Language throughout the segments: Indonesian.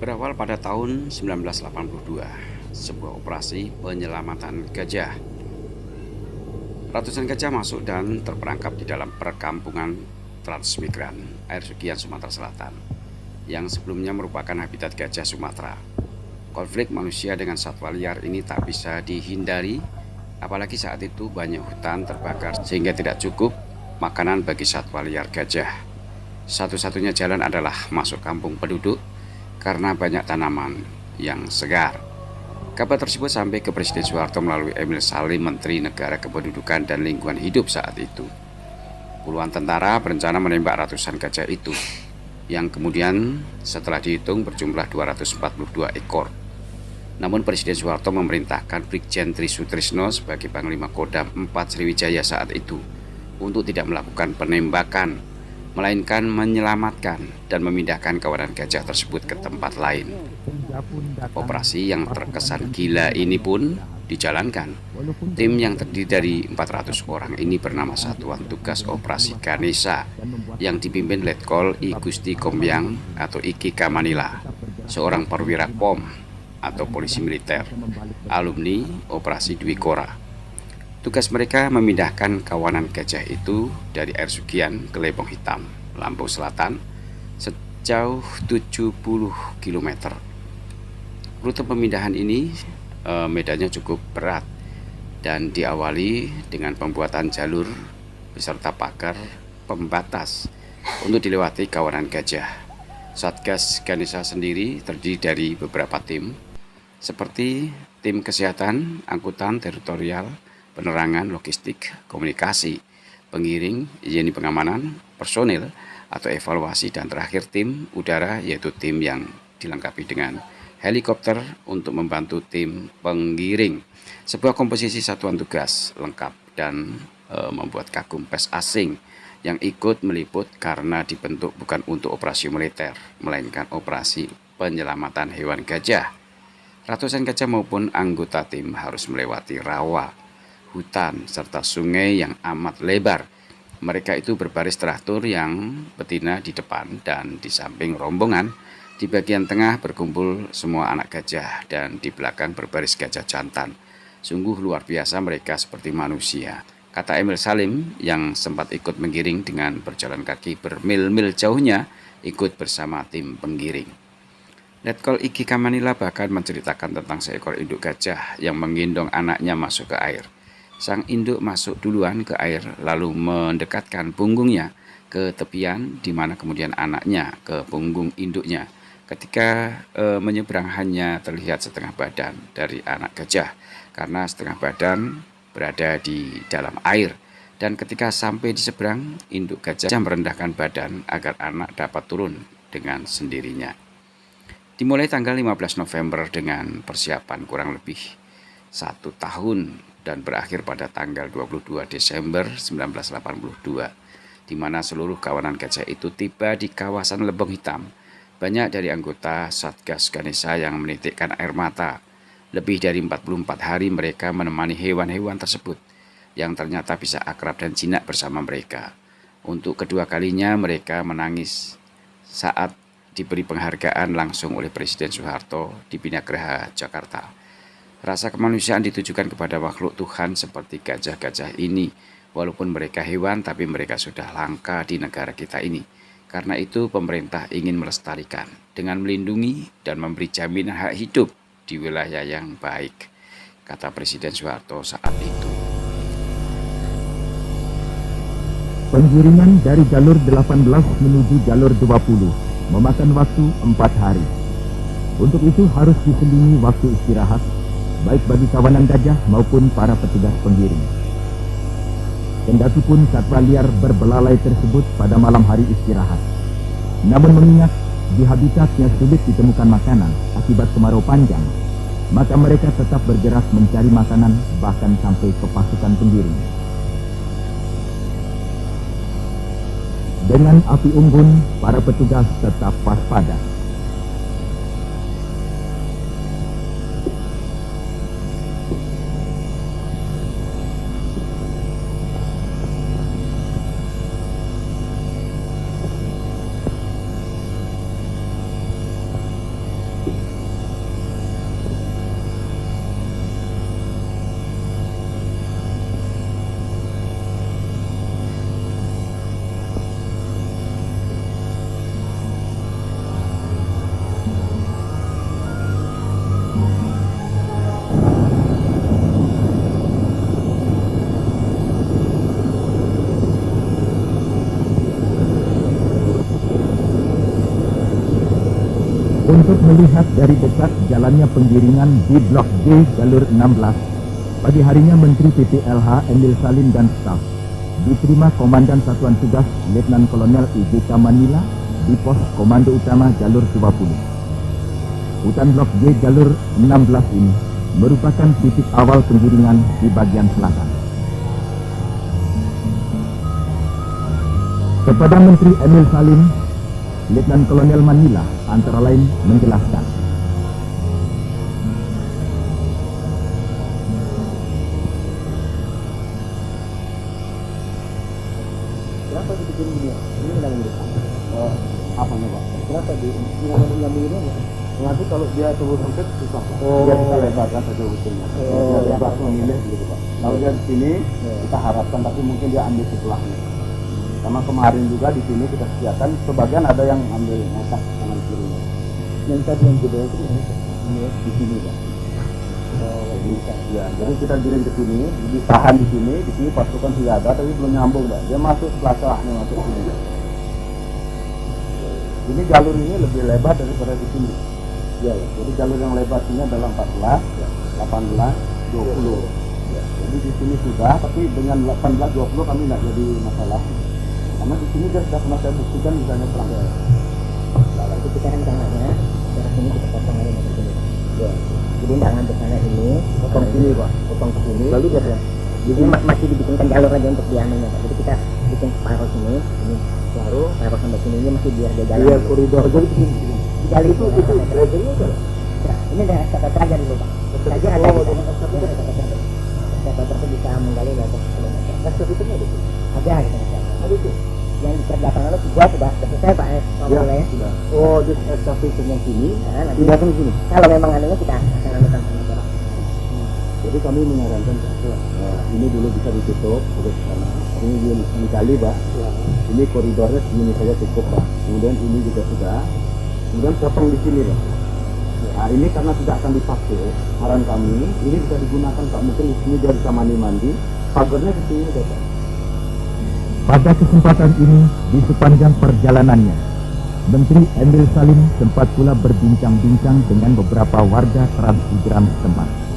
Berawal pada tahun 1982, sebuah operasi penyelamatan gajah. Ratusan gajah masuk dan terperangkap di dalam perkampungan transmigran Air Sugian, Sumatera Selatan, yang sebelumnya merupakan habitat gajah Sumatera. Konflik manusia dengan satwa liar ini tak bisa dihindari, apalagi saat itu banyak hutan terbakar sehingga tidak cukup makanan bagi satwa liar gajah. Satu-satunya jalan adalah masuk kampung penduduk karena banyak tanaman yang segar. Kabar tersebut sampai ke Presiden Soeharto melalui Emil Salim, Menteri Negara Kependudukan dan Lingkungan Hidup saat itu. Puluhan tentara berencana menembak ratusan gajah itu, yang kemudian setelah dihitung berjumlah 242 ekor. Namun Presiden Soeharto memerintahkan Brigjen Tri Sutrisno sebagai Panglima Kodam 4 Sriwijaya saat itu untuk tidak melakukan penembakan, melainkan menyelamatkan dan memindahkan kawanan gajah tersebut ke tempat lain. Operasi yang terkesan gila ini pun dijalankan. Tim yang terdiri dari 400 orang ini bernama Satuan Tugas Operasi Ganesha yang dipimpin Letkol I Gusti Kombyang atau Iki Kamanila, seorang perwira POM atau polisi militer, alumni Operasi Dwi Kora. Tugas mereka memindahkan kawanan gajah itu dari Air Sugian ke Lebong Hitam, Lampung Selatan, sejauh 70 km. Rute pemindahan ini medannya cukup berat dan diawali dengan pembuatan jalur beserta pagar pembatas untuk dilewati kawanan gajah. Satgas Ganesha sendiri terdiri dari beberapa tim, seperti tim kesehatan, angkutan teritorial, penerangan, logistik, komunikasi, pengiring, izin pengamanan, personil atau evaluasi, dan terakhir tim udara, yaitu tim yang dilengkapi dengan helikopter untuk membantu tim pengiring. Sebuah komposisi satuan tugas lengkap dan membuat kagum pes asing yang ikut meliput karena dibentuk bukan untuk operasi militer, melainkan operasi penyelamatan hewan gajah. Ratusan gajah maupun anggota tim harus melewati rawa, hutan, serta sungai yang amat lebar. Mereka itu berbaris teratur, yang betina di depan dan di samping rombongan. Di bagian tengah berkumpul semua anak gajah dan di belakang berbaris gajah jantan. Sungguh luar biasa, mereka seperti manusia, kata Emil Salim yang sempat ikut menggiring dengan berjalan kaki bermil-mil jauhnya ikut bersama tim penggiring. Letkol Iki Kamanila bahkan menceritakan tentang seekor induk gajah yang menggendong anaknya masuk ke air. Sang induk masuk duluan ke air lalu mendekatkan punggungnya ke tepian, di mana kemudian anaknya ke punggung induknya. Ketika menyeberang hanya terlihat setengah badan dari anak gajah karena setengah badan berada di dalam air. Dan ketika sampai di seberang, induk gajah merendahkan badan agar anak dapat turun dengan sendirinya. Dimulai tanggal 15 November dengan persiapan kurang lebih 1 tahun dan berakhir pada tanggal 22 Desember 1982, di mana seluruh kawanan gajah itu tiba di kawasan Lebong Hitam. Banyak dari anggota Satgas Ganesha yang menitikkan air mata. Lebih dari 44 hari mereka menemani hewan-hewan tersebut yang ternyata bisa akrab dan jinak bersama mereka. Untuk kedua kalinya mereka menangis saat diberi penghargaan langsung oleh Presiden Soeharto di Binagraha, Jakarta. Rasa kemanusiaan ditujukan kepada makhluk Tuhan seperti gajah-gajah ini. Walaupun mereka hewan, tapi mereka sudah langka di negara kita ini. Karena itu pemerintah ingin melestarikan dengan melindungi dan memberi jaminan hak hidup di wilayah yang baik, kata Presiden Soeharto saat itu. Penggiringan dari jalur 18 menuju jalur 20 memakan waktu 4 hari. Untuk itu harus diselingi waktu istirahat, baik bagi kawanan gajah maupun para petugas penggiring. Kendatipun satwa liar berbelalai tersebut pada malam hari istirahat. Namun mengingat di habitatnya sulit ditemukan makanan akibat kemarau panjang, maka mereka tetap bergerak mencari makanan bahkan sampai ke pasukan penggiring. Dengan api unggun, para petugas tetap waspada. Untuk melihat dari dekat jalannya penggiringan di Blok G jalur 16, pagi harinya Menteri PPLH Emil Salim dan staf diterima Komandan Satuan Tugas Letnan Kolonel IJK Manila di pos Komando Utama jalur 20. Hutan Blok G jalur 16 ini merupakan titik awal penggiringan di bagian selatan. Kepada Menteri Emil Salim, Letnan Kolonel Manila antara lain menjelaskan, kenapa dibikin gini? Ini nggak mendesak. Apa nih Pak? Kenapa nggak begini? Nanti kalau dia turun sempit susah. Dia kita lebarkan saja usulnya. Dia lebar memilih gitu Pak. Kalau dia di sini kita harapkan, tapi mungkin dia ambil sebelahnya. Karena kemarin juga di sini kita sediakan, sebagian ada yang ambil netak kanan kirinya. Yang tadi yang gede itu di sini Pak. Jadi kita giring ke sini, ditahan di sini pasukan sudah ada, tapi belum nyambung Pak. Dia masuk sebelah tengahnya, masuk sini. Ini jalur ini lebih lebar daripada di sini. Ya. Jadi jalur yang lebar ini adalah 14, 18, 20. Ya. Jadi di sini sudah, tapi dengan 18, 20 kami nggak jadi masalah. Karena di sini dia sudah pernah saya buktikan misalnya pelanggar. Nah, itu kita kan tangannya, darah ini kita potong aja ke sini. Ya. Jadi tangan ke sana ini, Potong sini Pak, potong ke sini. Lalu dia ini masih dibikinkan jalur aja untuk dianunya Pak. Jadi kita bikin separuh sini, ini baru separuh sampai sini ini masih biar dia jalan. Iya, koridor jadi begini. Di jalur itu lebarnya udah. Ya, ini udah SKPT aja dulu Pak. Saja ada SKPT bisa menggali berapa kilometer. SKPT itu Ada gitu. ada itu. Yang dikerjakan lalu sudah selesai Pak. Ya, sudah. Oh, jadi SKPT yang sini, Nah, nanti tidak kan sini. kalau memang anunya kita akan anukan sama Pak. Jadi kami menyarankan ini dulu bisa ditutup ke sana. Ini dikali Pak. Ini koridornya segini saja cukup Pak. Kemudian ini juga sudah. Kemudian potong di sini Pak. Nah ini karena tidak akan dipakai, saran kami ini bisa digunakan Pak. Mungkin di sini dia bisa mandi. Pagarnya di sini Pak. pada kesempatan ini di sepanjang perjalanannya, Menteri Emil Salim sempat pula berbincang-bincang dengan beberapa warga transmigran setempat.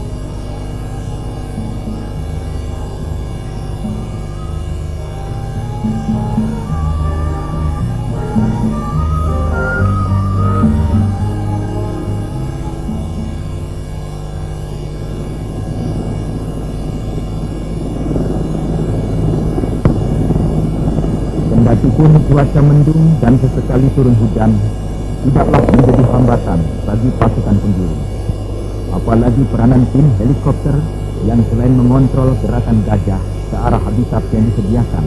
Meskipun cuaca mendung dan sesekali turun hujan, tidaklah menjadi hambatan bagi pasukan penggiring. Apalagi peranan tim helikopter yang selain mengontrol gerakan gajah ke arah habitat yang disediakan,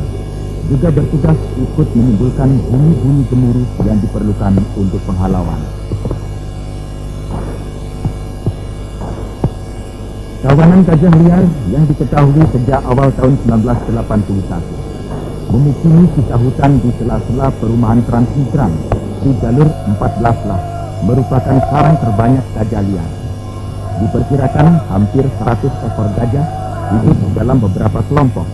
juga bertugas ikut menimbulkan bunyi-bunyi gemuruh yang diperlukan untuk penghalauan. Kawanan gajah liar yang diketahui sejak awal tahun 1981 memukuli sisa hutan di sela-sela perumahan transmigran di jalur 14 lah merupakan sarang terbanyak gajah liar. Diperkirakan hampir 100 ekor gajah hidup dalam beberapa kelompok.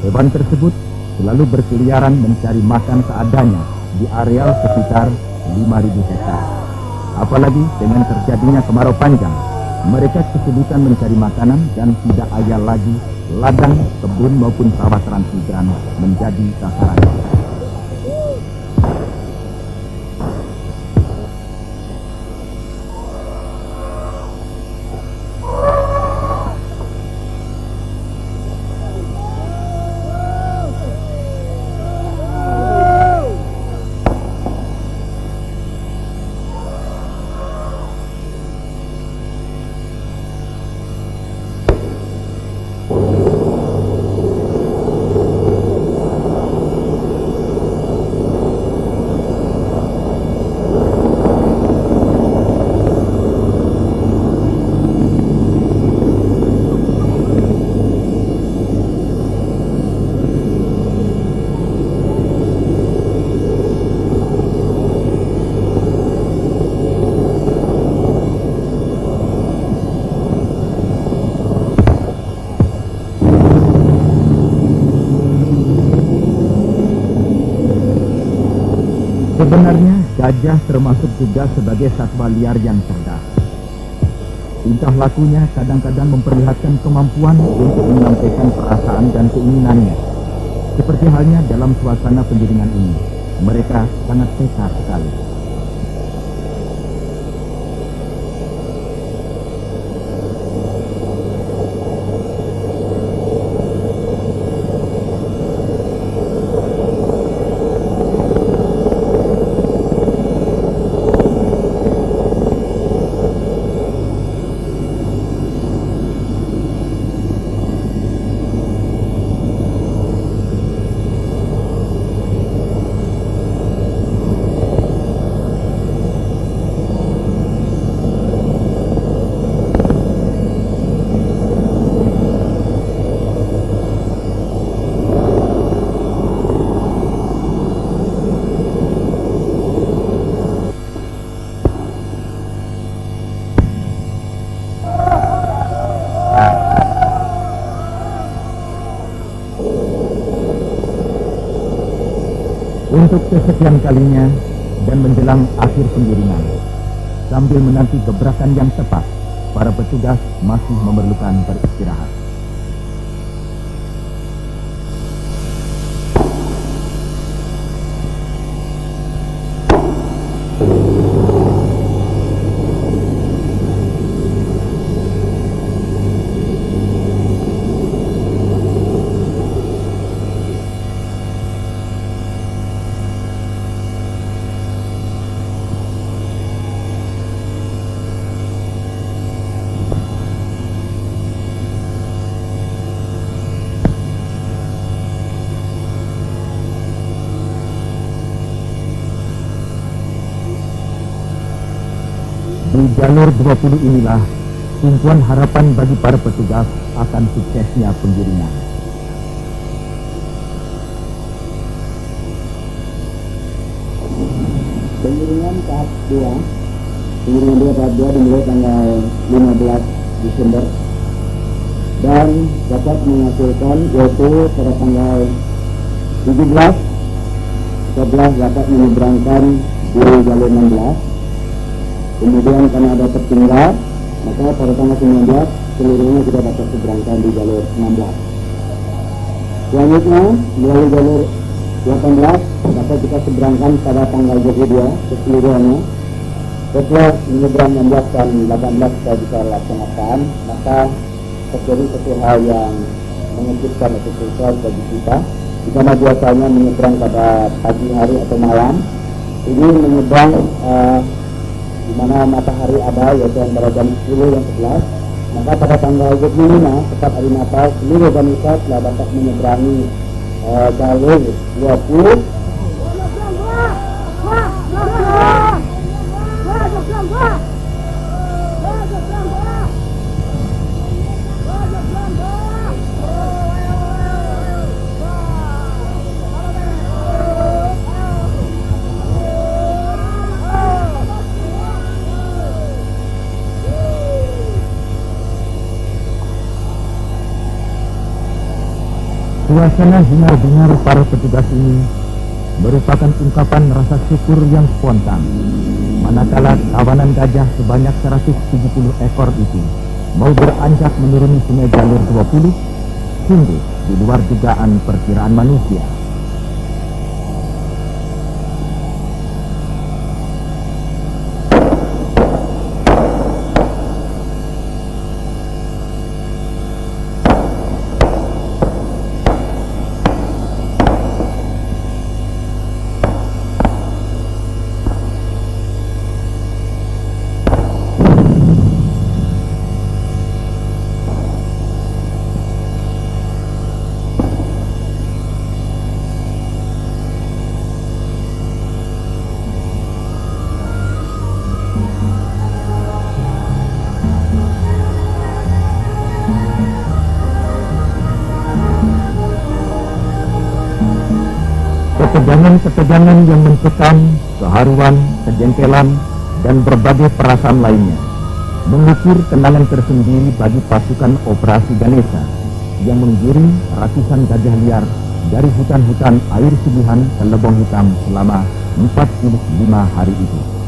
Hewan tersebut selalu berkeliaran mencari makan seadanya di areal sekitar 5.000 hektar. Apalagi dengan terjadinya kemarau panjang, mereka kesulitan mencari makanan dan tidak ayal lagi ladang, kebun maupun sawah transmigran menjadi sasaran. Sebenarnya gajah termasuk juga sebagai satwa liar yang cerdas. Tingkah lakunya kadang-kadang memperlihatkan kemampuan untuk menyampaikan perasaan dan keinginannya. Seperti halnya dalam suasana pengiringan ini, mereka sangat peka sekali. Untuk kesekian kalinya dan menjelang akhir penggiringan, sambil menanti gebrakan yang tepat, para petugas masih memerlukan beristirahat. Di jalur 20 inilah tumpuan harapan bagi para petugas akan suksesnya penggiringan. Penggiringan tahap 2. Penggiringan tahap 2 dimulai tanggal 15 Desember dan dapat menghasilkan yaitu pada tanggal 17 dapat menyeberangkan di jalur 16. Kemudian karena ada tertinggal, maka pada tanggal 19 seluruhnya kita dapat diseberangkan di jalur 16. Selanjutnya melalui jalur 18 dapat kita seberangkan pada tanggal 22 keseluruhannya. Setelah menyeberang 16 dan 18 kita bisa laksanakan, maka terjadi satu hal yang mengejutkan atau susah bagi kita. Di mana biasanya menyeberang pada pagi hari atau malam, ini menyeberang di mana matahari ada yaitu antara jam 10 dan 11, maka pada tanggal 25 tepat hari Natal seluruh bangsa telah dapat menyeberangi jalur 20 Suasana hingar-bingar para petugas ini merupakan ungkapan rasa syukur yang spontan. Manakala kawanan gajah sebanyak 170 ekor itu mau beranjak menuruni sungai jalur 20, sungguh di luar dugaan perkiraan manusia. Ketegangan-ketegangan yang mencekam, keharuan, kejengkelan, dan berbagai perasaan lainnya mengukir kenangan tersendiri bagi pasukan operasi Ganesha yang menggiring ratusan gajah liar dari hutan-hutan air subuhan ke Lebong Hitam selama 45 hari itu.